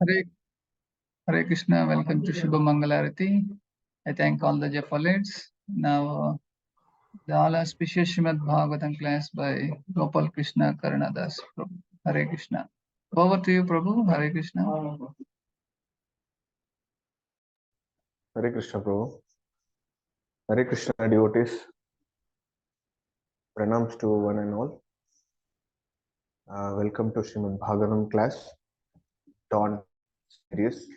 Hare, Hare Krishna, welcome to Shubha Mangalarati. I thank all the Japalites. Now, the all auspicious Srimad Bhagavatam class by Gopalkrsna Karuna Das Prabhu. Hare Krishna. Over to you, Prabhu. Hare Krishna. Hare Krishna, Prabhu. Hare Krishna, devotees. Pranams to one and all. Welcome to Srimad Bhagavatam class, Dawn series.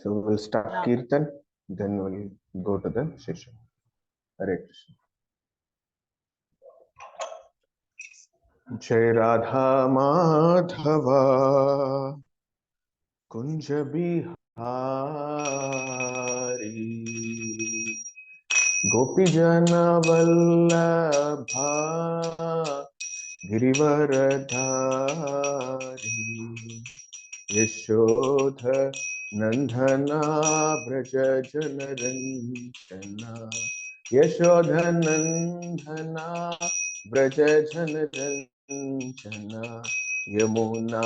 So we'll start Kirtan, then we'll go to the session. Hare Krishna. Jai Radha Madhava Kunja Bihari Gopi Jana Vallabha Girivaradhari Yashodha Nandana Braja Janaranjana Yashodha Nandana Braja Janaranjana Yamuna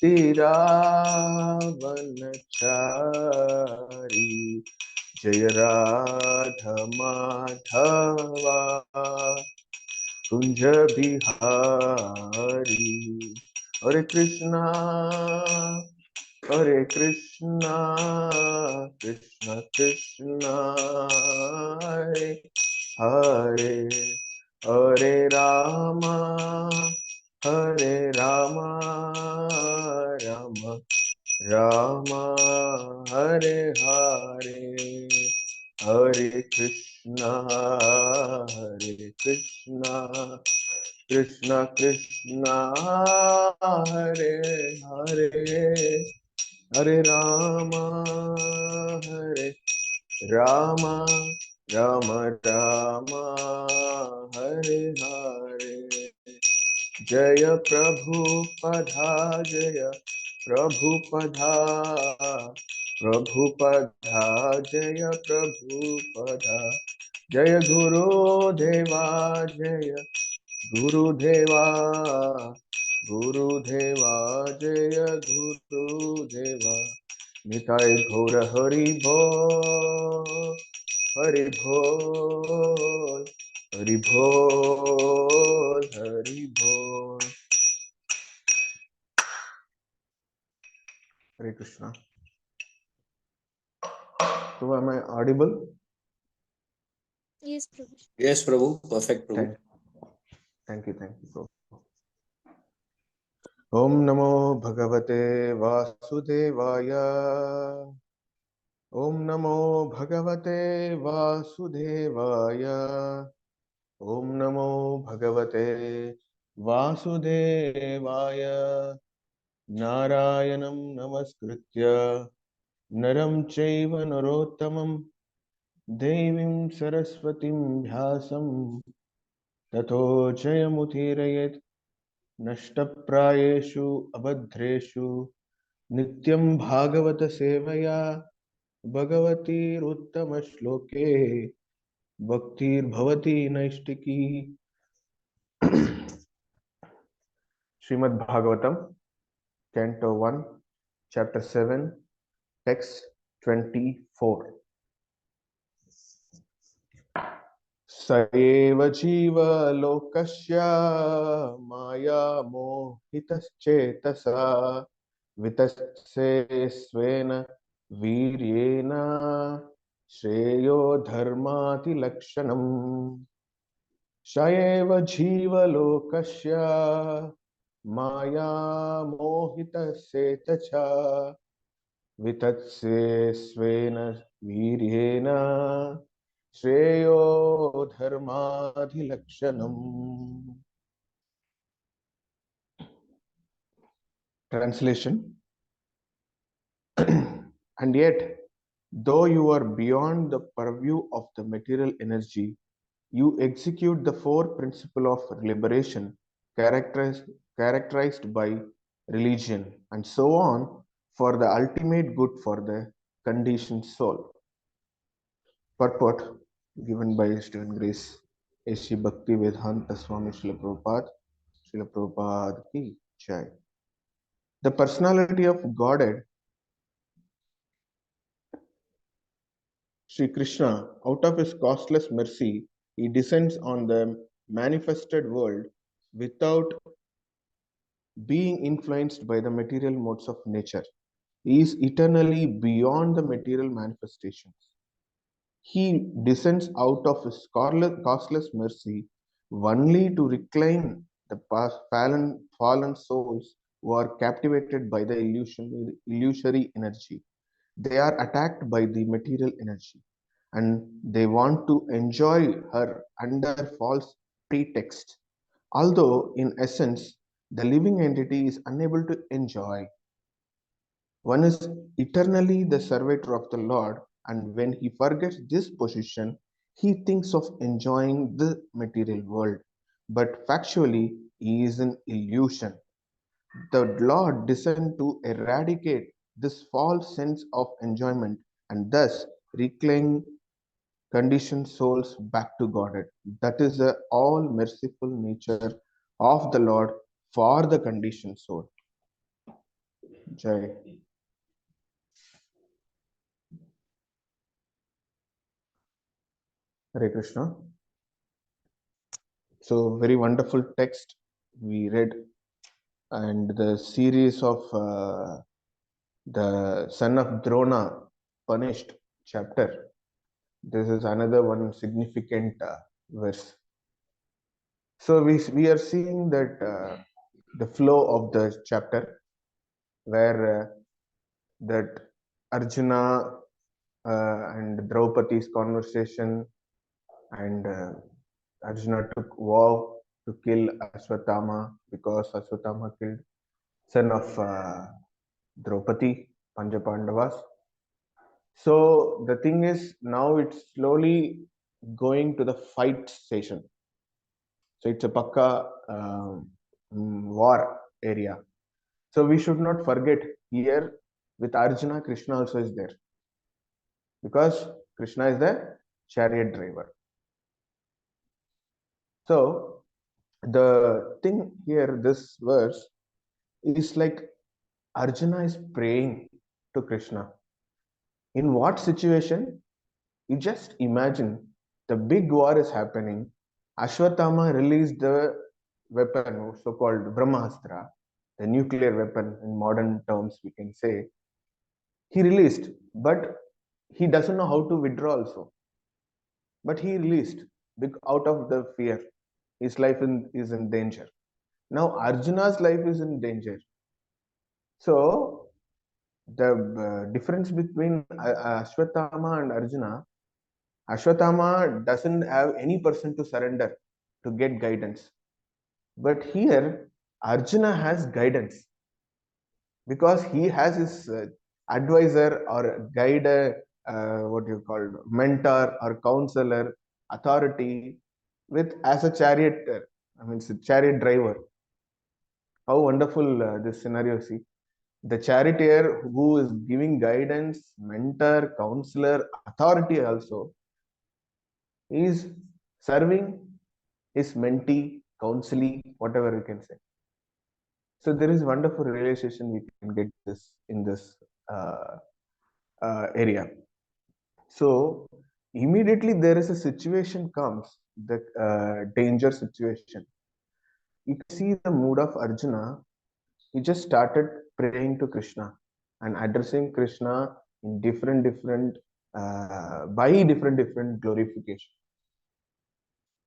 Tiravanachari Jaya Radha Madhava Kunja Bihari Hare Krishna Hare Krishna Krishna Krishna Hare Hare Hare Rama Hare Rama Rama Rama Hare Hare Hare Krishna Krishna Krishna Hare Hare Hare Rama Rama Rama Rama Hare Hare Jaya Prabhupada Jaya Prabhupada Prabhupada Jaya Prabhupada Jaya Guru Deva Jaya Guru Deva Guru Deva Jaya Guru Deva Nitai Gaura Hari Bol Hari Bol Hari Bol Hari Bol Hare Krishna. So am I audible? Yes, Prabhu. Yes, Prabhu. Perfect, Prabhu. Thank you, Prabhu. Om Namo Bhagavate Vasudevaya. Om Namo Bhagavate Vasudevaya. Om Namo Bhagavate Vasudevaya. Narayanam Namaskritya Naram Chaiva Narottamam Devim Saraswatim Vyasam Tato Jayamutirayet Nashtaprayeshu Abhadreshu Nityam Bhagavata Sevaya Bhagavati Ruttama Shloke Bhaktir Bhavati Naistiki. Srimad Bhagavatam, Canto 1, Chapter 7, Text 24. Saeva Jiva Lokasya Maya Mohitaschetasa Vitasse Svena Viryena Shreyo Dharmati Lakshanam. Shayeva Jiva Lokasya Maya Mohitaschetasa Vitatse Svena Viryena Shreyo Dharmadhilakshanam. Translation. And yet, though you are beyond the purview of the material energy, you execute the four principles of liberation characterized by religion and so on for the ultimate good for the conditioned soul. Purport given by His Divine Grace A.C. Bhakti Vedanta Swami Srila Prabhupada ki Jai. The personality of Godhead, Sri Krishna, out of his costless mercy, he descends on the manifested world without being influenced by the material modes of nature. He is eternally beyond the material manifestations. He descends out of his costless mercy only to reclaim the fallen souls who are captivated by the illusory energy. They are attacked by the material energy and they want to enjoy her under false pretext. Although, in essence, the living entity is unable to enjoy. One is eternally the servitor of the Lord, and when he forgets this position, he thinks of enjoying the material world. But factually, he is an illusion. The Lord descended to eradicate this false sense of enjoyment and thus reclaim conditioned souls back to Godhead. That is the all merciful nature of the Lord for the conditioned soul. Jai. Hare Krishna. So, very wonderful text we read, and the series of the son of Drona punished chapter. This is another one significant verse. So we are seeing that the flow of the chapter, where that Arjuna and Draupadi's conversation, and Arjuna took vow to kill Ashwatthama because Ashwatthama killed son of Draupadi, Panjapandavas. So the thing is, now it's slowly going to the fight station. So it's a pakka war area. So we should not forget here with Arjuna, Krishna also is there, because Krishna is the chariot driver. So the thing here, this verse is like Arjuna is praying to Krishna. In what situation? You just imagine the big war is happening. Ashwatthama released the weapon, so-called Brahmastra, the nuclear weapon in modern terms, we can say. He released, but he doesn't know how to withdraw also. But he released out of the fear. His life is in danger. Now Arjuna's life is in danger. So the difference between Ashwatthama and Arjuna, Ashwatthama doesn't have any person to surrender to get guidance. But here, Arjuna has guidance because he has his advisor or guide, what you call mentor or counselor, authority with as a chariot. It's a chariot driver. How wonderful this scenario! See, the charioteer who is giving guidance, mentor, counselor, authority also is serving his mentee, counselee, whatever we can say. So there is wonderful realization we can get this in this area. So immediately there is a situation comes, the danger situation. You can see the mood of Arjuna. He just started praying to Krishna and addressing Krishna in different by different glorification.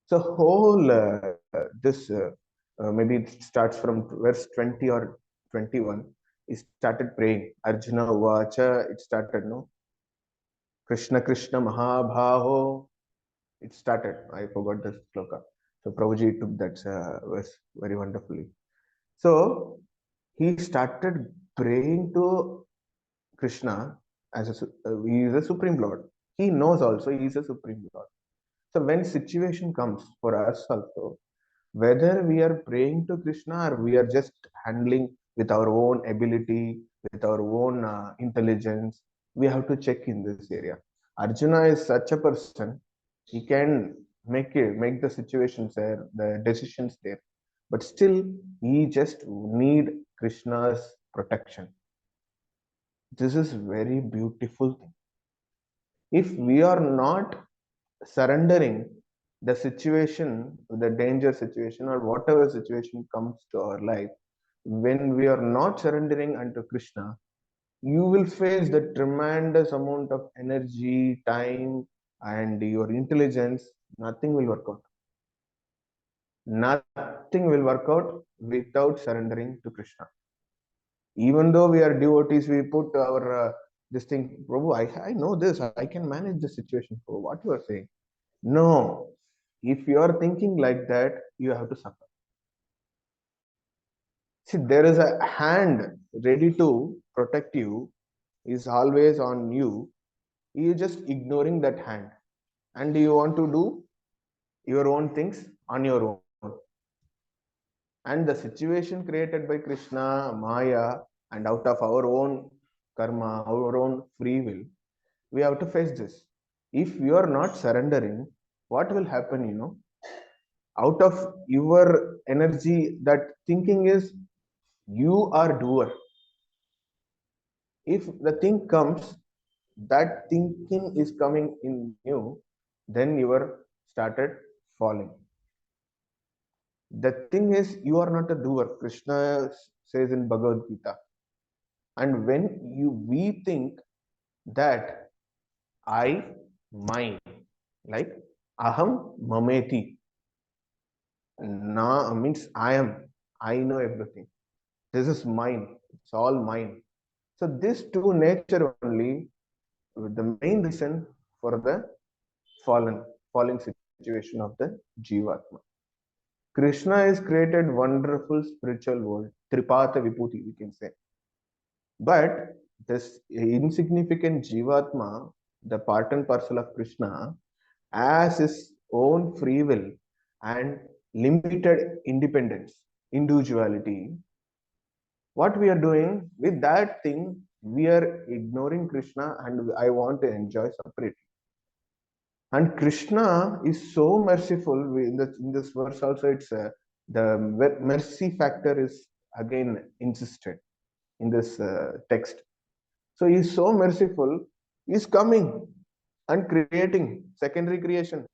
So whole this maybe it starts from verse 20 or 21. He started praying. Arjuna Uvacha, it started, no? Krishna Krishna Mahabhaho. It started. I forgot the sloka. So Prabhuji took that verse very wonderfully. So he started praying to Krishna as he is a Supreme Lord. He knows also he is a Supreme Lord. So when situation comes for us also, whether we are praying to Krishna or we are just handling with our own ability, with our own intelligence, we have to check in this area. Arjuna is such a person, he can make the situations there, the decisions there, but still he just need Krishna's protection. This is very beautiful thing. If we are not surrendering the situation, the danger situation or whatever situation comes to our life, when we are not surrendering unto Krishna, you will face the tremendous amount of energy, time, and your intelligence. Nothing will work out. Nothing will work out without surrendering to Krishna. Even though we are devotees, we put our this thing, Prabhu, I know this, I can manage the situation. For what you are saying? No. If you are thinking like that, you have to suffer. See, there is a hand ready to protect you, is always on you. You're just ignoring that hand. And you want to do your own things on your own. And the situation created by Krishna, Maya, and out of our own karma, our own free will, we have to face this. If you are not surrendering, what will happen, out of your energy, that thinking is you are doer. If the thing comes, that thinking is coming in you, then you are started falling. The thing is, you are not a doer. Krishna says in Bhagavad Gita. And when we think that I, mine, like aham mameti, na means I am, I know everything. This is mine. It's all mine. So this two nature only, the main reason for the falling situation of the Jivatma. Krishna has created wonderful spiritual world, Tripata Vibhuti, we can say. But this insignificant Jivatma, the part and parcel of Krishna, has his own free will and limited independence, individuality. What we are doing with that thing, we are ignoring Krishna and I want to enjoy separately. And Krishna is so merciful. In this verse also, it's the mercy factor is again insisted in this text. So he is so merciful. He is coming and creating secondary creation.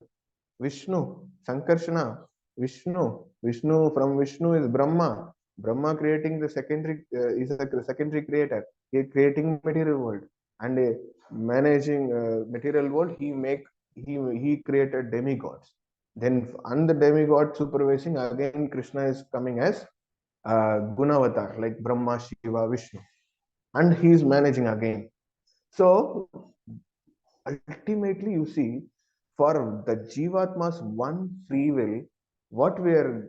Vishnu, Sankarshana, Vishnu from Vishnu is Brahma. Brahma creating the secondary is a secondary creator. He is creating material world and managing material world. He created demigods. Then on the demigod supervising, again Krishna is coming as Gunavatar, like Brahma, Shiva, Vishnu, and he is managing again. So ultimately, you see, for the Jivatma's one free will, what we are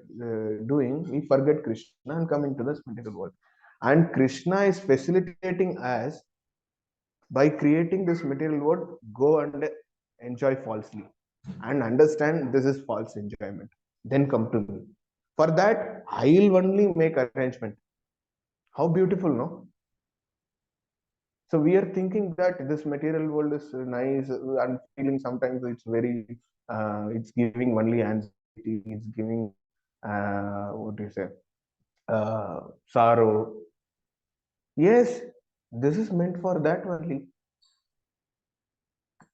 doing, we forget Krishna and come into this material world. And Krishna is facilitating us by creating this material world, go and enjoy falsely and understand this is false enjoyment. Then come to me. For that, I will only make arrangement. How beautiful, no? So we are thinking that this material world is nice and feeling sometimes it's very, it's giving only anxiety, it's giving, what do you say, sorrow. Yes, this is meant for that only.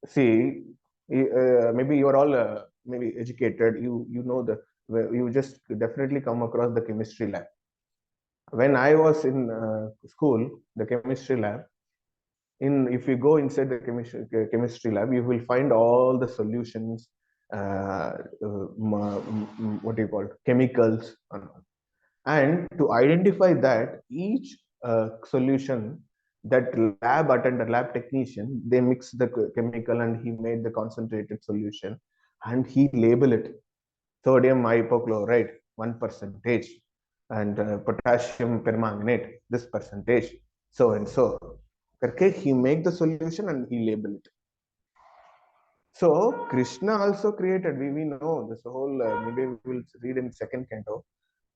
See, maybe you are all maybe educated. You know you just definitely come across the chemistry lab. When I was in school, the chemistry lab, if you go inside the chemistry lab, you will find all the solutions, what do you call it, chemicals, and to identify that each solution, that lab technician, they mix the chemical and he made the concentrated solution and he label it sodium hypochlorite 1%, and potassium permanganate this percentage, so and so. Okay, he make the solution and he label it. So Krishna also created, we know this whole, maybe we will read in second canto,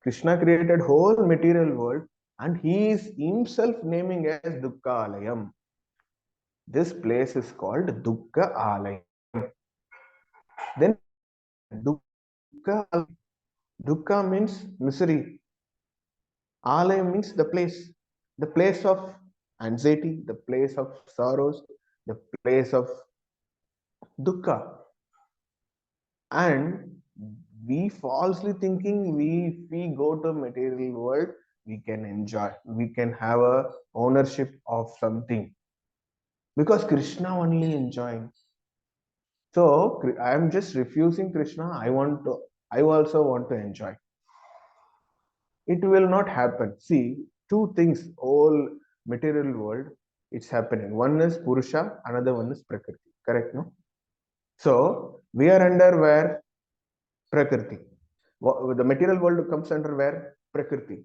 Krishna created whole material world and he is himself naming as Dukkha Alayam. This place is called Dukkha Alayam. Then Dukkha, Dukkha means misery. Alayam means the place. the place of anxiety, the place of sorrows, the place of dukkha. And we falsely thinking if we go to material world, we can enjoy, we can have a ownership of something, because Krishna only enjoying. So I am just refusing Krishna. I also want to enjoy. It will not happen. See, two things, all material world, it's happening. One is Purusha, another one is Prakriti. Correct, no? So we are under where? Prakriti. The material world comes under where? Prakriti.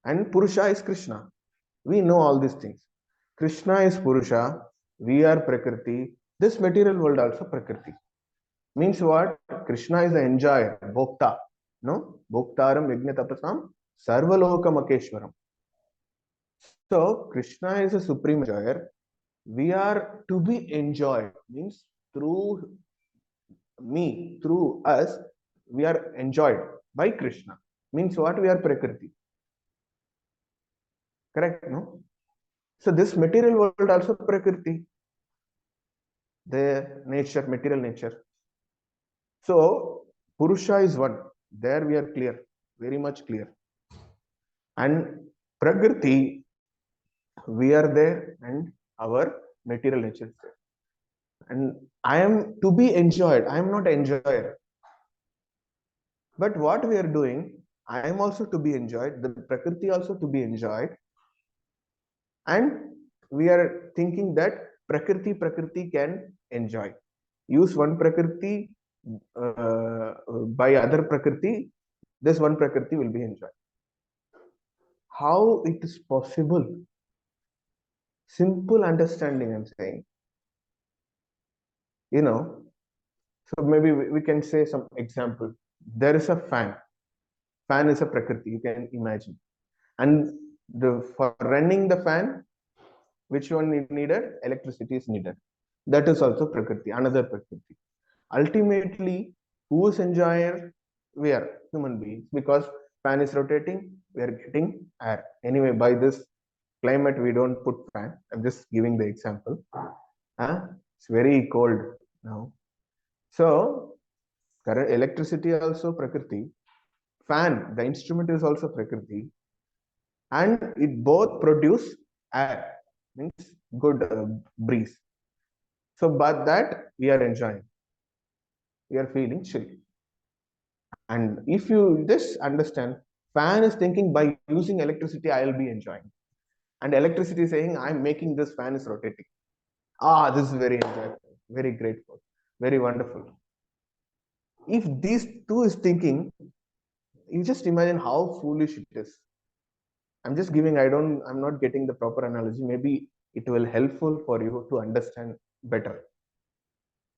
And Purusha is Krishna. We know all these things. Krishna is Purusha, we are Prakriti. This material world also Prakriti. Means what? Krishna is the enjoyer, Bhokta. No? Bhoktaram Yajnatapasam Sarvalokamakeshwaram. So Krishna is a supreme enjoyer. We are to be enjoyed. Means through me, through us, we are enjoyed by Krishna. Means what? We are Prakriti. Correct, no? So this material world also Prakriti, the nature, material nature. So Purusha is one. There we are clear, very much clear. And Prakriti, we are there, and our material nature is there. And I am to be enjoyed. I am not enjoyer. But what we are doing, I am also to be enjoyed. The Prakriti also to be enjoyed. And we are thinking that Prakriti can enjoy. Use one Prakriti by other Prakriti, this one Prakriti will be enjoyed. How it is possible? Simple understanding, I'm saying. You know, so maybe we can say some example. There is a fan. Fan is a Prakriti, you can imagine. And for running the fan, which one is needed? Electricity is needed. That is also Prakriti, another Prakriti. Ultimately, who is enjoyer? We are human beings, because fan is rotating, we are getting air. Anyway, by this climate, we don't put fan. I'm just giving the example. It's very cold now. So, current electricity also Prakriti. Fan, the instrument is also Prakriti. And it both produce air, means good breeze. So, but that we are enjoying. We are feeling chill. And if you just understand, fan is thinking by using electricity, I'll be enjoying. And electricity is saying, I'm making this fan is rotating. This is very enjoyable, very grateful, very wonderful. If these two is thinking, you just imagine how foolish it is. I'm just giving, I'm not getting the proper analogy. Maybe it will helpful for you to understand better.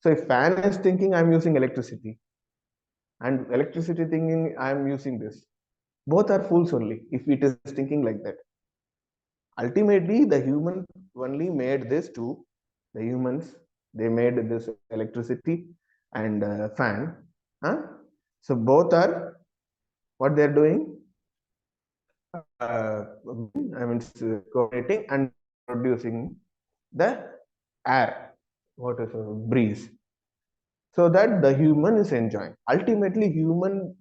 So if fan is thinking, I'm using electricity, and electricity thinking, I'm using this. Both are fools only if it is thinking like that. Ultimately, the human only made this two. The humans, they made this electricity and fan. So both are what they're doing. I mean, coordinating and producing the air, what is a breeze, so that the human is enjoying. Ultimately, human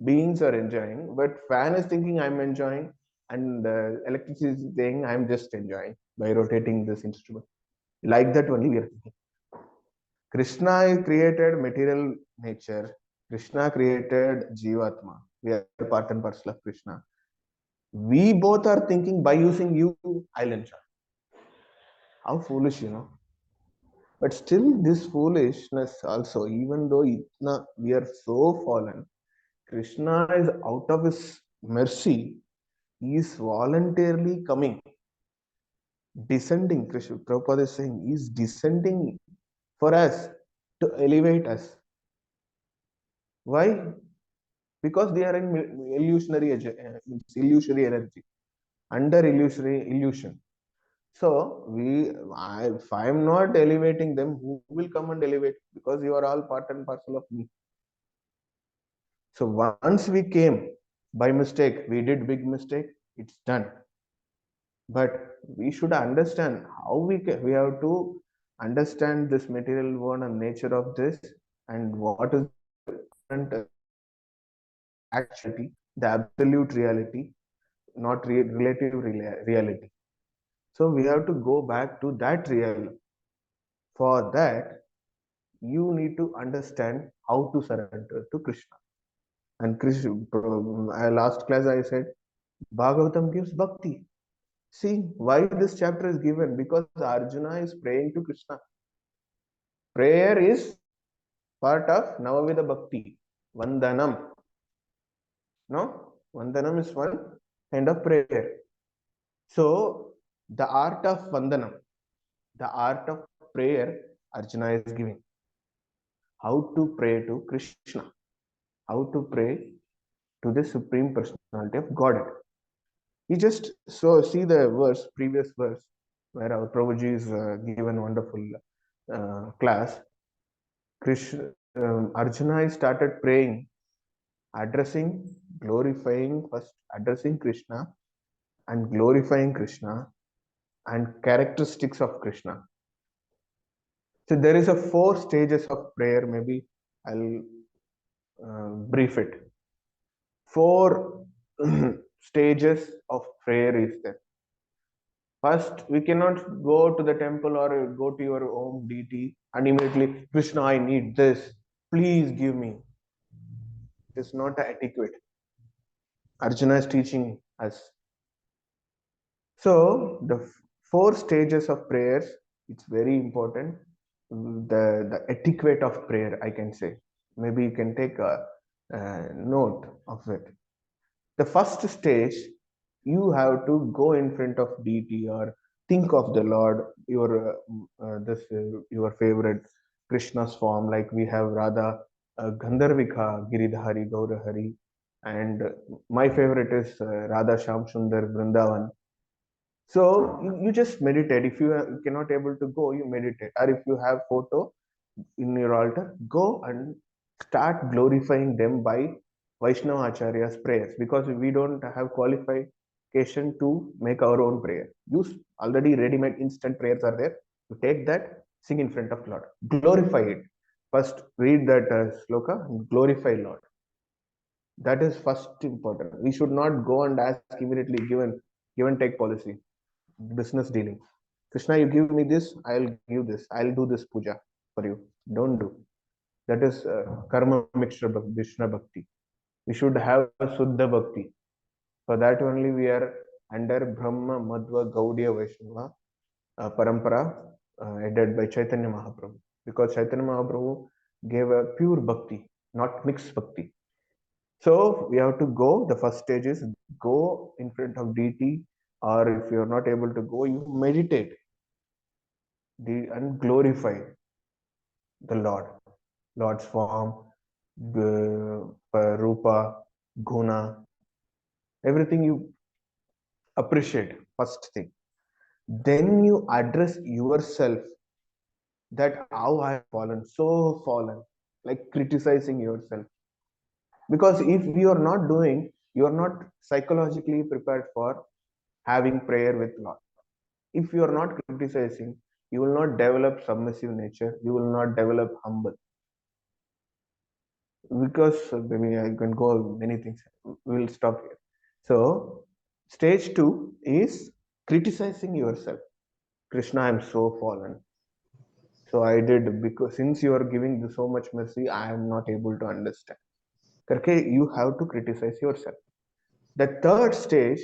beings are enjoying, but fan is thinking I'm enjoying, and electricity is saying I'm just enjoying by rotating this instrument. Like that only we are thinking. Krishna created material nature. Krishna created Jivatma. We are part and parcel of Krishna. We both are thinking by using you, I'll enjoy. How foolish, you know. But still, this foolishness also, even though we are so fallen, Krishna is out of his mercy, he is voluntarily coming, descending. Krishna Prabhupada is saying, he is descending for us to elevate us. Why? Because they are in illusionary energy, under illusory illusion. So if I am not elevating them, who will come and elevate? Because you are all part and parcel of me. So once we came by mistake, we did big mistake, it's done. But we should understand how we have to understand this material world and nature of this, and what is the current actuality, the absolute reality, not relative reality. So we have to go back to that real. For that, you need to understand how to surrender to Krishna. And Krishna, last class I said, Bhagavatam gives bhakti. See why this chapter is given, because Arjuna is praying to Krishna. Prayer is part of Navavida Bhakti, Vandanam. No, Vandanam is one kind of prayer. So the art of Vandanam, the art of prayer, Arjuna is giving. How to pray to Krishna, how to pray to the Supreme Personality of Godhead. We just see the verse, previous verse, where our Prabhuji is given wonderful class. Krishna, Arjuna started praying, addressing, glorifying, first addressing Krishna and glorifying Krishna and characteristics of Krishna. So there is a 4 stages of prayer. Maybe I'll brief it. 4 stages of prayer is there. First, we cannot go to the temple or go to your home deity and immediately, Krishna, I need this. Please give me. It is not adequate. Arjuna is teaching us. So the 4 stages of prayers, it's very important. The etiquette of prayer, I can say. Maybe you can take a note of it. The first stage, you have to go in front of deity or think of the Lord, your your favorite Krishna's form. Like we have Radha, Gandharvika, Giridhari, Gaurahari, and my favorite is Radha Sham Sundar Vrindavan. So you just meditate. If you cannot able to go, you meditate. Or if you have photo in your altar, go and start glorifying them by Vaishnava Acharya's prayers, because we don't have qualification to make our own prayer. Use already ready-made instant prayers are there. You take that, sing in front of Lord, glorify it. First, read that sloka and glorify Lord. That is first important. We should not go and ask immediately, give and take policy, business dealing. Krishna, you give me this, I'll give this, I'll do this puja for you. Don't do. That is karma mixture Vishnu bhakti. We should have a Suddha bhakti. For that only we are under Brahma, Madhva, Gaudiya, Vaishnava parampara headed by Chaitanya Mahaprabhu. Because Chaitanya Mahaprabhu gave a pure bhakti, not mixed bhakti. So we have to go. The first stage is go in front of deity, or if you are not able to go, you meditate and glorify the Lord, Lord's form, rupa, guna, everything you appreciate. First thing. Then you address yourself, that how I have fallen, so fallen, like criticizing yourself. Because if you are not doing, you are not psychologically prepared for having prayer with Lord. If you are not criticizing, you will not develop submissive nature, you will not develop humble. Because maybe I can go many things. We will stop here. So stage 2 is criticizing yourself. Krishna, I am so fallen. So I did, because since you are giving so much mercy, I am not able to understand. Okay, you have to criticize yourself. The third stage,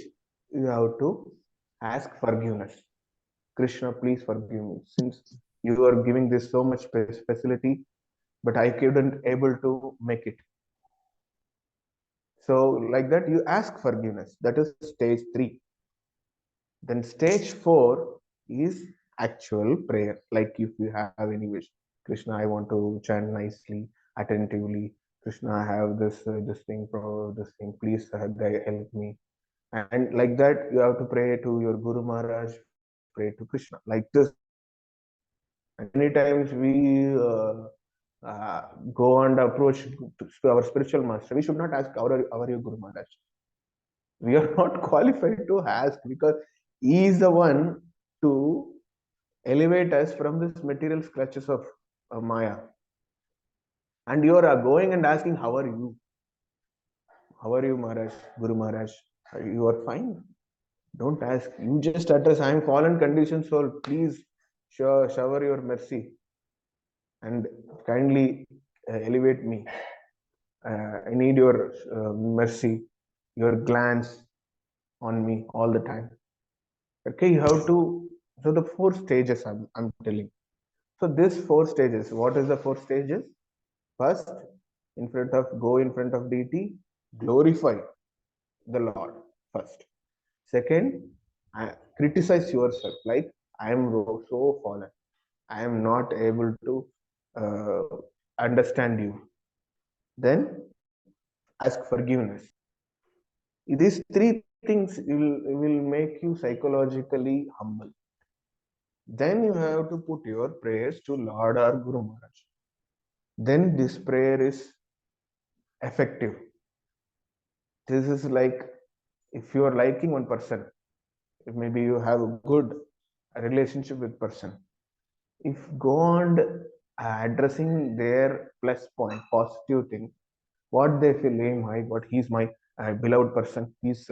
you have to ask forgiveness. Krishna, please forgive me, since you are giving this so much facility, but I couldn't able to make it. So like that, you ask forgiveness. That is stage 3. Then stage 4 is actual prayer. Like if you have any wish, Krishna, I want to chant nicely, attentively. Krishna, I have this thing, this thing. Please help me. And like that, you have to pray to your Guru Maharaj, pray to Krishna, like this. And many times we go and approach to our spiritual master. We should not ask our Guru Maharaj. We are not qualified to ask, because He is the one to elevate us from this material clutches of Maya. And you are going and asking, how are you? How are you, Maharaj? Guru Maharaj? You are fine. Don't ask. You just address, I am fallen conditioned soul. Please shower your mercy and kindly elevate me. I need your mercy, your glance on me all the time. Okay, you have to. So the 4 stages I'm telling. So this 4 stages. What is the 4 stages? First, go in front of deity, glorify the Lord first. Second, criticize yourself. Like, I am so fallen. I am not able to understand you. Then ask forgiveness. These 3 things will make you psychologically humble. Then you have to put your prayers to Lord or Guru Maharaj. Then this prayer is effective. This is like, if you are liking one person, if maybe you have a good relationship with person, if go on addressing their plus point, positive thing, what they feel, hey, what he's my beloved person, he's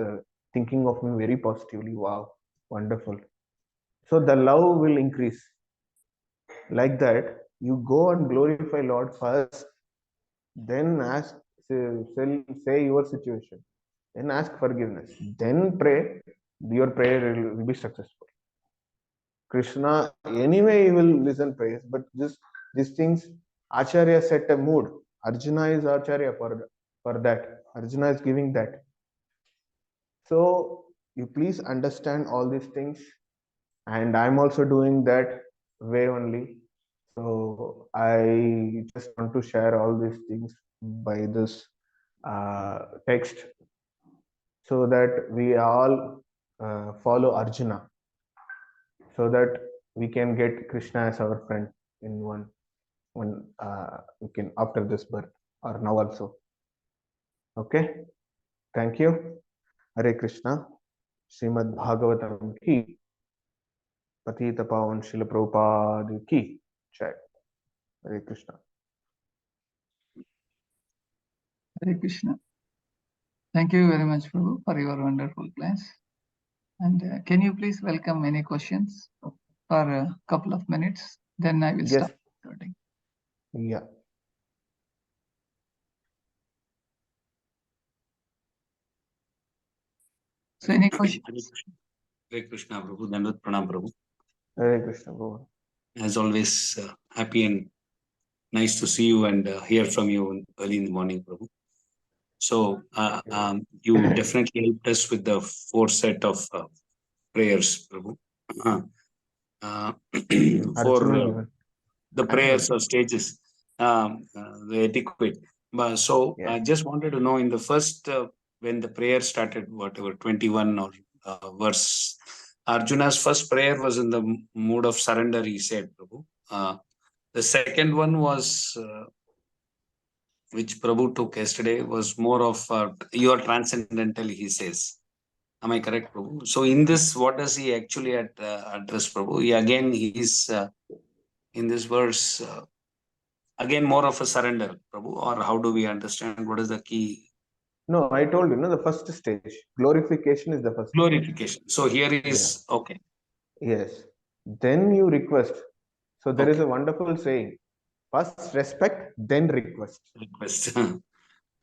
thinking of me very positively, wow, wonderful. So the love will increase. Like that, you go and glorify Lord first, then ask, say your situation, then ask forgiveness, then pray. Your prayer will be successful. Krishna anyway will listen prayers, but these things, Acharya set a mood. Arjuna is Acharya for that. Arjuna is giving that. So you please understand all these things, and I'm also doing that way only. So I just want to share all these things by this text, so that we all follow Arjuna, so that we can get Krishna as our friend in one we can after this birth or now also. Okay, thank you. Hare Krishna. Srimad Bhagavatam ki, Patita Pavan Srila Prabhupada ki jai. Hare Krishna. Hare Krishna. Thank you very much, Prabhu, for your wonderful class. And can you please welcome any questions for a couple of minutes? Then I will start recording. Yeah. So any questions? Hare Krishna, Prabhu. Dandavat Pranam, Prabhu. Hare Krishna, Prabhu. As always, happy and nice to see you and hear from you early in the morning, Prabhu. So you definitely helped us with the 4 set of prayers, Prabhu. For the prayers or stages, the etiquette. So I just wanted to know, in the first, when the prayer started, whatever, 21 or verse, Arjuna's first prayer was in the mood of surrender, he said, Prabhu. The second one was, which Prabhu took yesterday, was more of you are transcendental, he says. Am I correct, Prabhu? So in this, what does he actually address, Prabhu? He's in this verse, again, more of a surrender, Prabhu, or how do we understand? What is the key? No, I told you, the first stage. Glorification is the first glorification. Stage. So here is, okay. Yes. Then you request. So there is a wonderful saying, first respect, then request.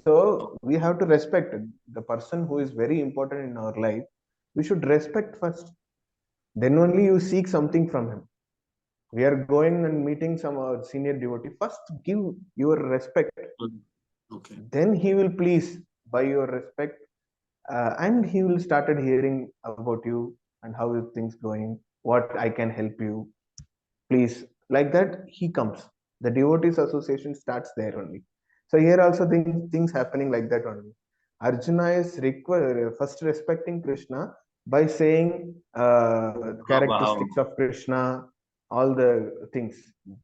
So we have to respect the person who is very important in our life. We should respect first. Then only you seek something from him. We are going and meeting some senior devotee. First, give your respect. Okay. Then he will please by your respect, and he will started hearing about you and how is things going, what I can help you. Please, like that he comes. The devotees association starts there only. So here also things happening like that only. Arjuna is first respecting Krishna by saying characteristics of Krishna, all the things.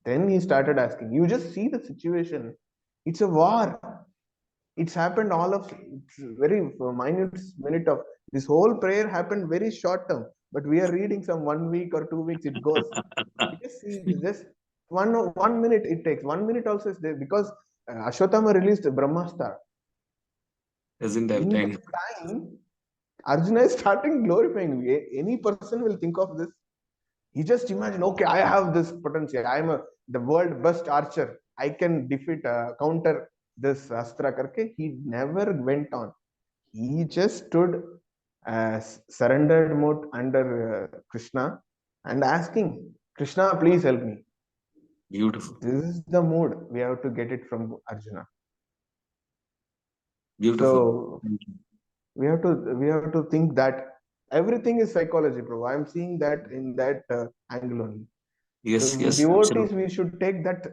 Then he started asking. You just see the situation. It's a war. It's happened all of, it's very minute of this whole prayer happened very short term. but we are reading some 1 week or 2 weeks, it goes. Just 1 minute it takes. 1 minute also is there because Ashwatthama released Brahmastra. Doesn't have In time. that time, Arjuna is starting glorifying. Any person will think of this. He just imagine, okay, I have this potential. I am the world best archer. I can defeat, counter this Astra Karke. He never went on. He just stood surrendered mode under Krishna and asking, Krishna, please help me. Beautiful. This is the mood we have to get it from Arjuna. Beautiful. So we have to think that everything is psychology, bro. I'm seeing that in that angle only. Yes, So yes. devotees, Absolutely. we should take that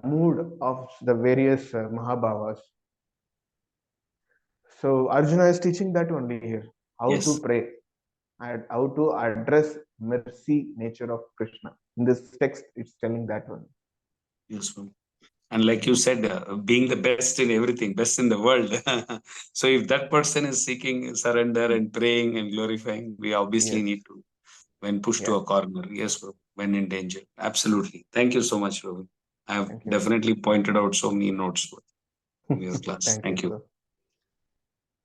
mood of the various Mahabhavas. So Arjuna is teaching that only here, how Yes. to pray and how to address mercy nature of Krishna. In this text, it's telling that one. Useful. And like you said, being the best in everything, best in the world. So if that person is seeking surrender and praying and glorifying, we obviously Yes. need to, when pushed to a corner. Yes, bro. When in danger. Absolutely. Thank you so much, Robin. I have Thank you. definitely pointed out so many notes in your class. Thank Thank you, you. sir.